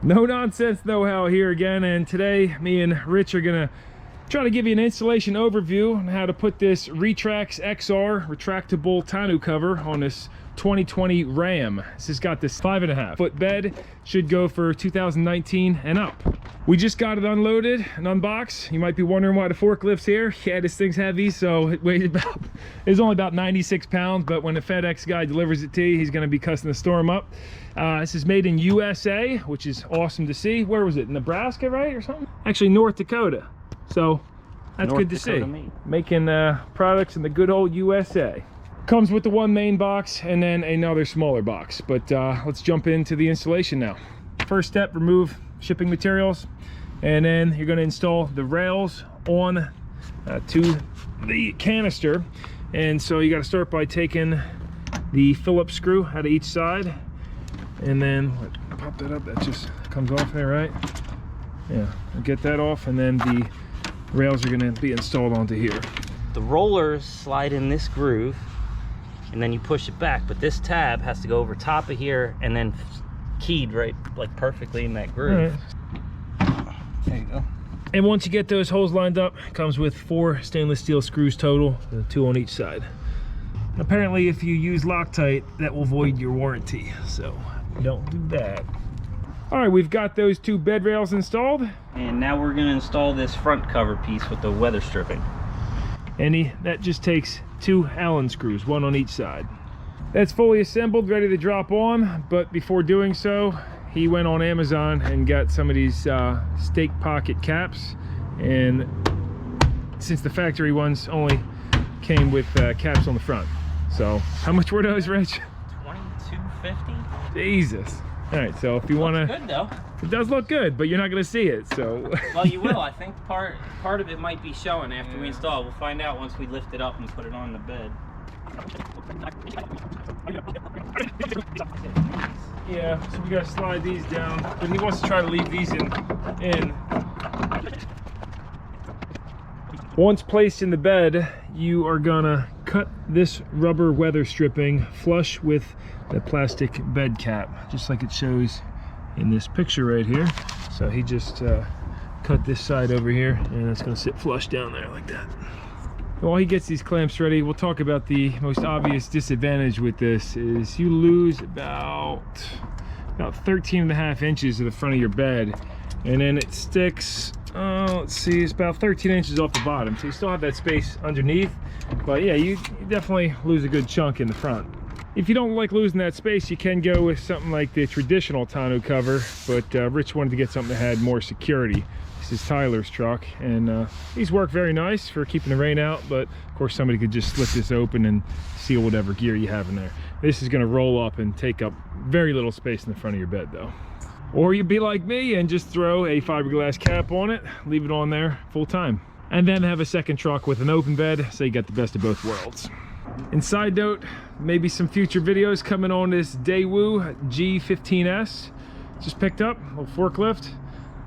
No Nonsense Know-How here again, and today me and Rich are gonna try to give you an installation overview on how to put this Retrax XR retractable tonneau cover on this 2020 Ram. This has got this 5.5 foot bed, should go for 2019 and up. We just got it unloaded and unboxed. You might be wondering why the forklift's here. Yeah, this thing's heavy, so it weighs about, it's only about 96 pounds, but when the FedEx guy delivers it to you, he's gonna be cussing the storm up. This is made in USA, which is awesome to see. Where was it? Nebraska, right, or something? Actually, North Dakota. So that's good to see. Making products in the good old USA. Comes with the one main box and then another smaller box. But let's jump into the installation now. First step, remove shipping materials, and then you're going to install the rails on to the canister. And so you got to start by taking the Phillips screw out of each side, and then pop that up. That just comes off there, right? Yeah, get that off, and then the rails are going to be installed onto here. The rollers slide in this groove, and then you push it back, but this tab has to go over top of here and then keyed right like perfectly in that groove. Right. There you go. And once you get those holes lined up, it comes with 4 stainless steel screws total, 2 on each side. Apparently if you use Loctite, that will void your warranty, so don't do that. All right, we've got those 2 bed rails installed, and now we're going to install this front cover piece with the weather stripping. And that just takes 2 Allen screws, 1 on each side. That's fully assembled, ready to drop on, but before doing so, he went on Amazon and got some of these stake pocket caps, and since the factory ones only came with caps on the front. So how much were those, Rich? $22.50. Jesus. All right, so if you want to, good though. It does look good, but you're not going to see it, so. Well, you will. I think part of it might be showing after we install. We'll find out once we lift it up and put it on the bed. Yeah, so we got to slide these down, but he wants to try to leave these in. Once placed in the bed, you are gonna cut this rubber weather stripping flush with the plastic bed cap, just like it shows in this picture right here. So he just cut this side over here, and it's gonna sit flush down there like that. While he gets these clamps ready, we'll talk about the most obvious disadvantage with this is you lose about 13.5 inches of the front of your bed, and then it sticks, let's see, it's about 13 inches off the bottom. So you still have that space underneath, but yeah, you definitely lose a good chunk in the front. If you don't like losing that space, you can go with something like the traditional tonneau cover, but Rich wanted to get something that had more security. This is Tyler's truck, and these work very nice for keeping the rain out, but of course somebody could just slip this open and seal whatever gear you have in there. This is going to roll up and take up very little space in the front of your bed though. Or you'd be like me and just throw a fiberglass cap on it, leave it on there full time, and then have a second truck with an open bed, so you got the best of both worlds. And side note, maybe some future videos coming on this Daewoo G15S. Just picked up, a little forklift.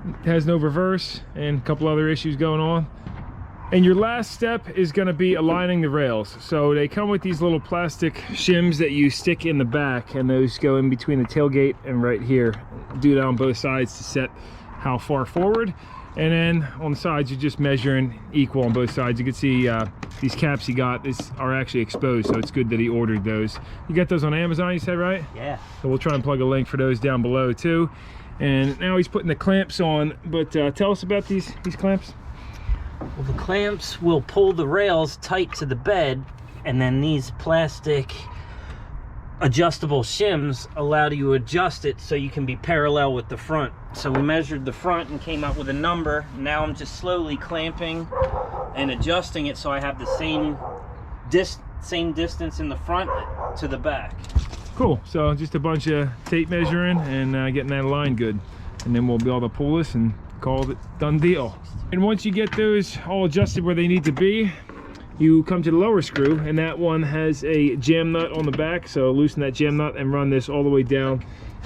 It has no reverse and a couple other issues going on. And your last step is going to be aligning the rails. So they come with these little plastic shims that you stick in the back, and those go in between the tailgate and right here. Do that on both sides to set how far forward. And then on the sides, you're just measuring equal on both sides. You can see these caps he got are actually exposed, so it's good that he ordered those. You got those on Amazon, you said, right? Yeah. So we'll try and plug a link for those down below too. And now he's putting the clamps on, but tell us about these clamps. Well, the clamps will pull the rails tight to the bed, and then these plastic adjustable shims allow you to adjust it so you can be parallel with the front. So we measured the front and came up with a number. Now I'm just slowly clamping and adjusting it so I have the same distance in the front to the back. Cool. So just a bunch of tape measuring and getting that aligned good, and then we'll be able to pull this and call it done deal. And once you get those all adjusted where they need to be, you come to the lower screw, and that one has a jam nut on the back. So loosen that jam nut and run this all the way down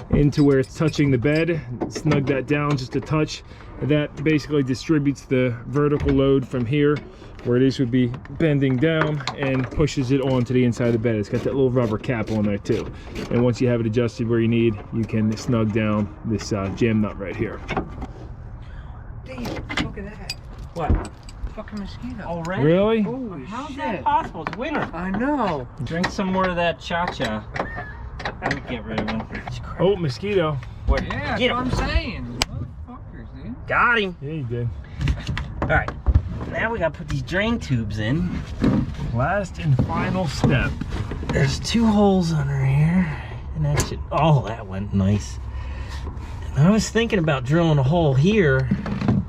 into where it's touching the bed. Snug that down just a touch, That basically distributes the vertical load from here, where this would be bending down, and pushes it onto the inside of the bed. It's got that little rubber cap on there too. And once you have it adjusted where you need, you can snug down this jam nut right here. Dave, look at that. What? Fucking mosquito. Already? Really? Holy How's shit. that possible? It's winter. I know. Drink some more of that cha-cha. I'll get rid of them. Oh, mosquito. What? Yeah, that's Get what him. I'm saying. Motherfuckers, dude. Got him. Yeah, you did. All right. Now we got to put these drain tubes in. Last and final step. There's 2 holes under here. And that should... Oh, that went nice. And I was thinking about drilling a hole here,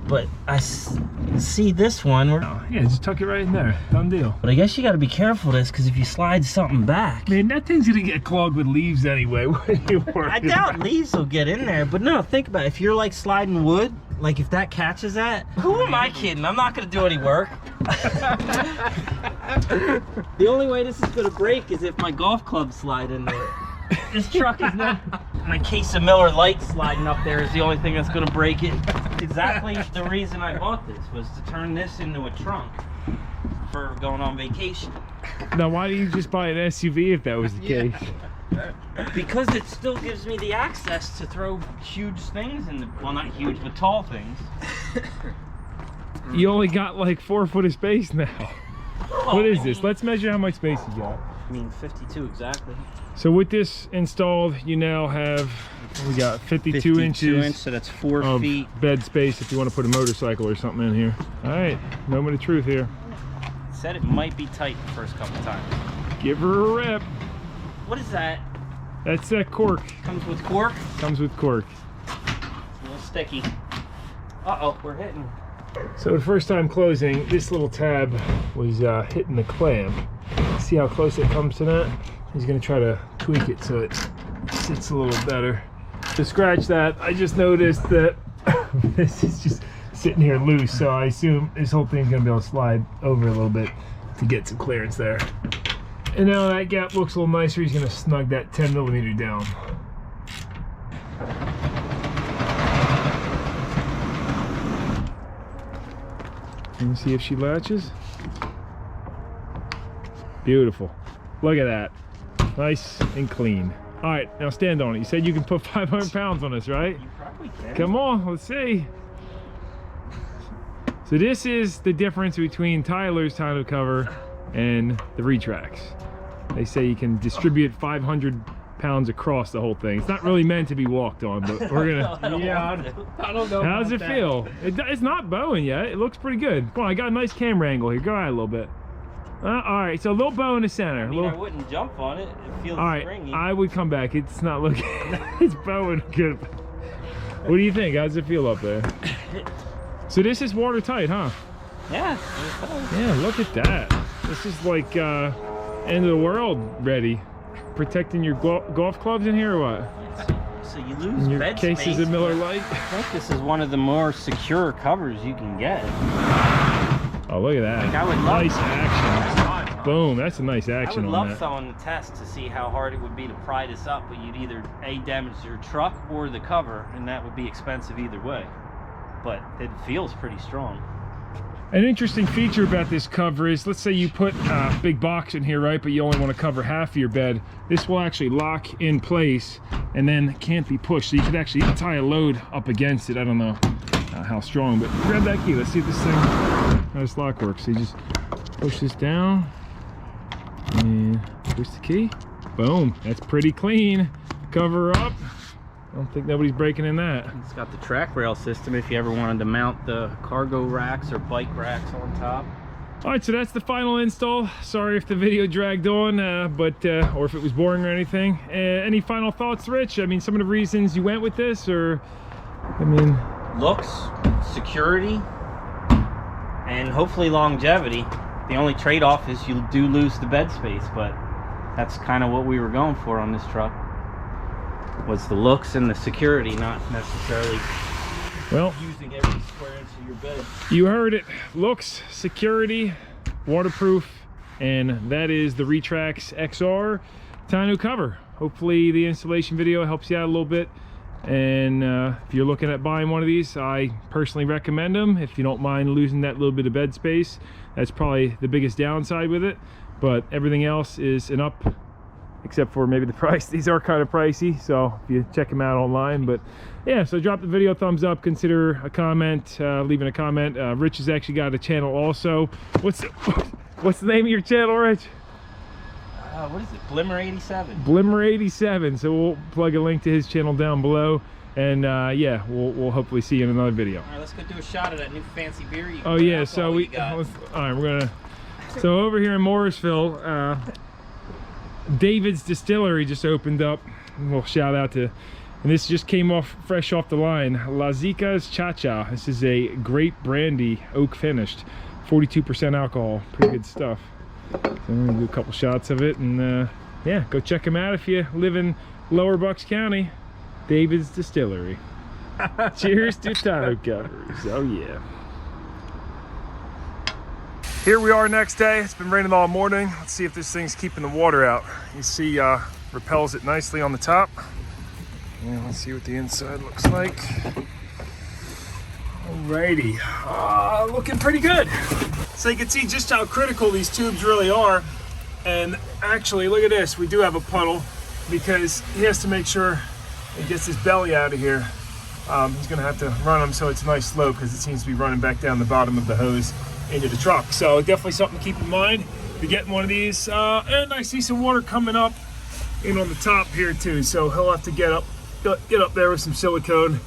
but I see this one. Yeah, just tuck it right in there. Done deal. But I guess you got to be careful with this, because if you slide something back... Man, that thing's gonna get clogged with leaves anyway. What are you worried I doubt about? leaves will get in there, but no, think about it. If you're like sliding wood, like if that catches that, who am I kidding? I'm not gonna do any work. The only way this is gonna break is if my golf clubs slide in there. This truck is not... My case of Miller Lite sliding up there is the only thing that's gonna break it. Exactly the reason I bought this was to turn this into a trunk for going on vacation. Now, why didn't you just buy an SUV if that was the case? Because it still gives me the access to throw huge things in the... Well, not huge, but tall things. You only got like 4 foot of space now. Well, What is this? Let's measure how much space you got. I mean, 52 exactly. So with this installed, you now have, we got 52 inches so that's 4 of feet. bed space if you want to put a motorcycle or something in here. All right, moment of truth here. Said it might be tight the first couple times. Give her a rip. What is that? That's that cork. Comes with cork? Comes with cork. It's a little sticky. Uh-oh, we're hitting. So the first time closing, this little tab was hitting the clamp. See how close it comes to that? He's gonna try to tweak it so it sits a little better. To scratch that, I just noticed that this is just sitting here loose, so I assume this whole thing's gonna be able to slide over a little bit to get some clearance there. And now that gap looks a little nicer, he's gonna snug that 10 millimeter down. Let me see if she latches. Beautiful. Look at that. Nice and clean. All right, now stand on it. You said you can put 500 pounds on this, right? You probably can. Come on, let's see. So this is the difference between Tyler's tonneau cover and the Retrax. They say you can distribute 500 pounds across the whole thing. It's not really meant to be walked on, but we're gonna... I don't know. How's it feel? It's not bowing yet. It looks pretty good. Come on, I got a nice camera angle here. Go ahead a little bit. All right, so a little bow in the center. I mean, I wouldn't jump on it. It feels all right, springy. I would come back. It's not looking... it's bowing good. What do you think? How's it feel up there? So this is watertight, huh? Yeah. Yeah, look at that. This is like end of the world ready. Protecting your golf clubs in here or what? So you lose In your bed cases space, of Miller but Lite? I think this is one of the more secure covers you can get. Oh, look at that. Like, I would love nice action. Boom, that's a nice action I would on love that. someone to test to see how hard it would be to pry this up, but you'd either A, damage your truck or the cover, and that would be expensive either way. But it feels pretty strong. An interesting feature about this cover is, let's say you put a big box in here, right, but you only want to cover half of your bed. This will actually lock in place and then can't be pushed. So you could actually tie a load up against it. I don't know how strong, but grab that key. Let's see if this thing, how this lock works. So you just push this down and push the key. Boom, that's pretty clean. Cover up. I don't think nobody's breaking in that. It's got the track rail system if you ever wanted to mount the cargo racks or bike racks on top. All right, so that's the final install. Sorry if the video dragged on, or if it was boring or anything. Any final thoughts, Rich? I mean, some of the reasons you went with this, or, I mean... Looks, security, and hopefully longevity. The only trade-off is you do lose the bed space, but that's kind of what we were going for on this truck. Was the looks and the security, not necessarily using every square inch of your bed. You heard it. Looks, security, waterproof, and that is the Retrax XR Tonneau cover. Hopefully the installation video helps you out a little bit. And if you're looking at buying one of these, I personally recommend them. If you don't mind losing that little bit of bed space, that's probably the biggest downside with it. But everything else is an up, except for maybe the price. These are kind of pricey, so if you check them out online. But yeah, so drop the video a thumbs up, consider a comment, leaving a comment. Rich has actually got a channel also. What's the name of your channel, Rich? What is it? Blimmer87. Blimmer87. So we'll plug a link to his channel down below. And yeah, we'll hopefully see you in another video. All right, let's go do a shot of that new fancy beer. Oh yeah, so all right, we're gonna. So over here in Morrisville, David's Distillery just opened up. We'll shout out to, and this just came fresh off the line. Lazica's Cha-Cha. This is a great brandy, oak finished, 42% alcohol. Pretty good stuff. So I'm gonna do a couple shots of it, and yeah, go check them out if you live in Lower Bucks County. David's Distillery. Cheers to tonneau covers. Oh yeah. Here we are next day. It's been raining all morning. Let's see if this thing's keeping the water out. You see repels it nicely on the top. And let's see what the inside looks like. Alrighty, looking pretty good. So you can see just how critical these tubes really are. And actually, look at this. We do have a puddle because he has to make sure he gets his belly out of here. He's gonna have to run them so it's a nice slope because it seems to be running back down the bottom of the hose into the truck. So definitely something to keep in mind if you're getting one of these. And I see some water coming up in on the top here too. So he'll have to get up there with some silicone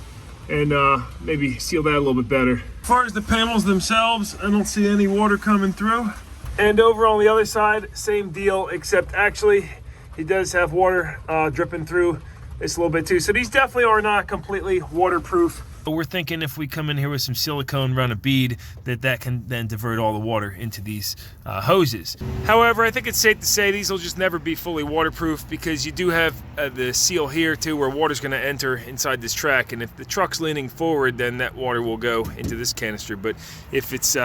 and maybe seal that a little bit better. As far as the panels themselves, I don't see any water coming through. And over on the other side, same deal, except actually he does have water dripping through this a little bit too. So these definitely are not completely waterproof. But we're thinking if we come in here with some silicone, run a bead, that can then divert all the water into these hoses. However, I think it's safe to say these will just never be fully waterproof because you do have the seal here too where water's going to enter inside this track, and if the truck's leaning forward, then that water will go into this canister. But if it's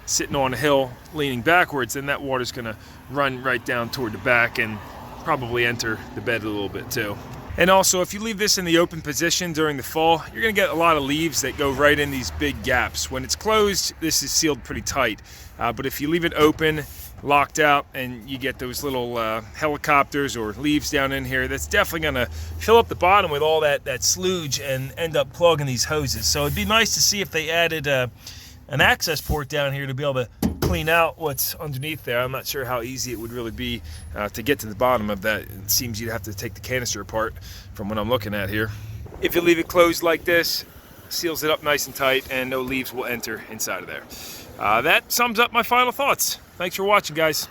sitting on a hill leaning backwards, then that water's going to run right down toward the back and probably enter the bed a little bit too. And also, if you leave this in the open position during the fall, you're going to get a lot of leaves that go right in these big gaps. When it's closed, this is sealed pretty tight. But if you leave it open, locked out, and you get those little helicopters or leaves down in here, that's definitely going to fill up the bottom with all that sludge and end up clogging these hoses. So it'd be nice to see if they added an access port down here to be able to clean out what's underneath there. I'm not sure how easy it would really be to get to the bottom of that. It seems you'd have to take the canister apart from what I'm looking at here. If you leave it closed like this, seals it up nice and tight, and no leaves will enter inside of there. That sums up my final thoughts. Thanks for watching, guys.